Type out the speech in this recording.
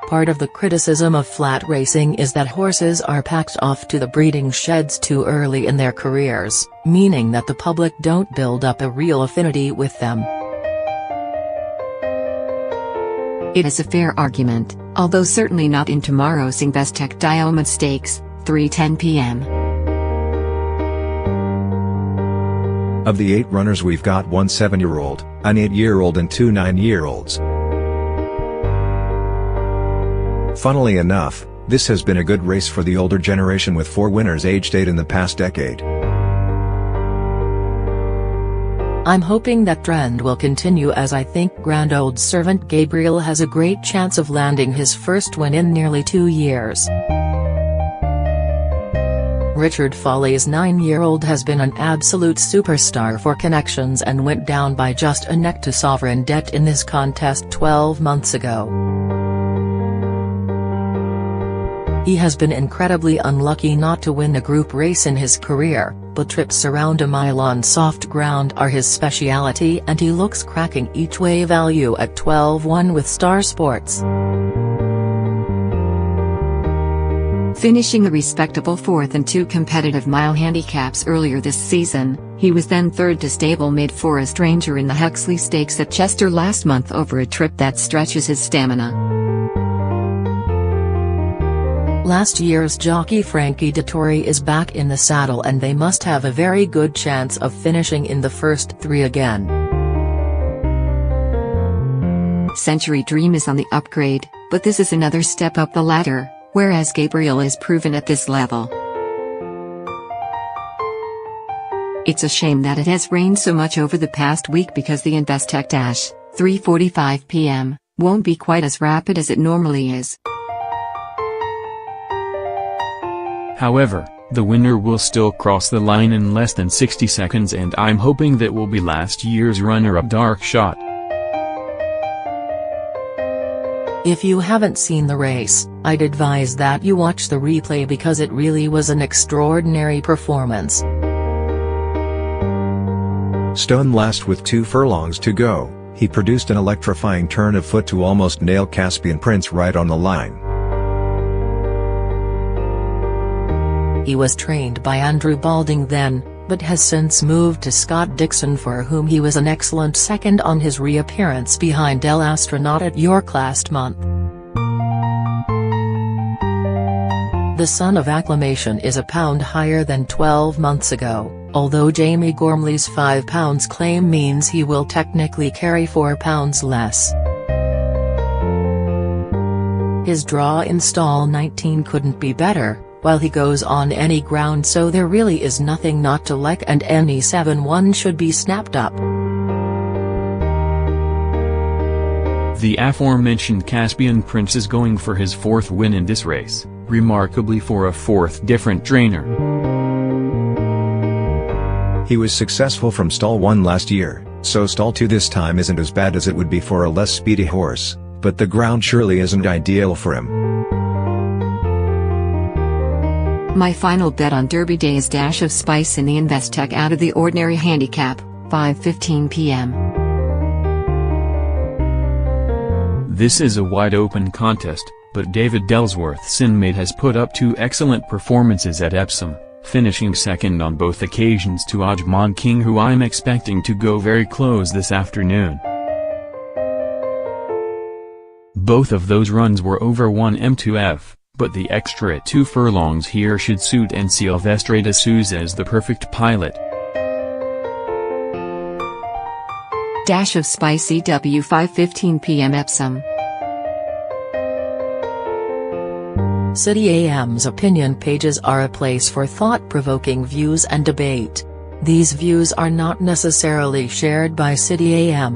Part of the criticism of flat racing is that horses are packed off to the breeding sheds too early in their careers, meaning that the public don't build up a real affinity with them. It is a fair argument, although certainly not in tomorrow's Investec Diamond Stakes, 3:10 p.m. Of the 8 runners, we've got one 7-year-old, an 8-year-old and 2 9-year-olds. Funnily enough, this has been a good race for the older generation, with 4 winners aged 8 in the past decade. I'm hoping that trend will continue, as I think Grand Old Servant Gabrial has a great chance of landing his first win in nearly 2 years. Richard Foley's 9-year-old has been an absolute superstar for Connections and went down by just a neck to sovereign debt in this contest 12 months ago. He has been incredibly unlucky not to win a group race in his career, but trips around a mile on soft ground are his speciality, and he looks cracking each way value at 12-1 with Star Sports. Finishing a respectable 4th in 2 competitive mile handicaps earlier this season, he was then 3rd to stablemate Forest Ranger in the Huxley Stakes at Chester last month over a trip that stretches his stamina. Last year's jockey Frankie Dettori is back in the saddle, and they must have a very good chance of finishing in the first 3 again. Century Dream is on the upgrade, but this is another step up the ladder, whereas Gabrial is proven at this level. It's a shame that it has rained so much over the past week, because the Investec 3:45 p.m. won't be quite as rapid as it normally is. However, the winner will still cross the line in less than 60 seconds, and I'm hoping that will be last year's runner-up Dark Shot. If you haven't seen the race, I'd advise that you watch the replay, because it really was an extraordinary performance. Stone last with 2 furlongs to go, he produced an electrifying turn of foot to almost nail Caspian Prince right on the line. He was trained by Andrew Balding then, but has since moved to Scott Dixon, for whom he was an excellent second on his reappearance behind El Astronaut at York last month. The Son of Acclamation is a pound higher than 12 months ago, although Jamie Gormley's £5 claim means he will technically carry £4 less. His draw in stall 19 couldn't be better, while he goes on any ground, so there really is nothing not to like, and any 7-1 should be snapped up. The aforementioned Caspian Prince is going for his 4th win in this race, remarkably for a 4th different trainer. He was successful from stall 1 last year, so stall 2 this time isn't as bad as it would be for a less speedy horse, but the ground surely isn't ideal for him. My final bet on Derby Day is Dash of Spice in the Investec Out of the Ordinary handicap, 5:15 p.m. This is a wide-open contest, but David Delsworth's inmate has put up 2 excellent performances at Epsom, finishing second on both occasions to Ajman King, who I'm expecting to go very close this afternoon. Both of those runs were over 1 m2f. But the extra at 2 furlongs here should suit, and Silvestre de Souza as the perfect pilot. Dash of Spice EW 5:15 p.m. Epsom. City AM's opinion pages are a place for thought-provoking views and debate. These views are not necessarily shared by City AM.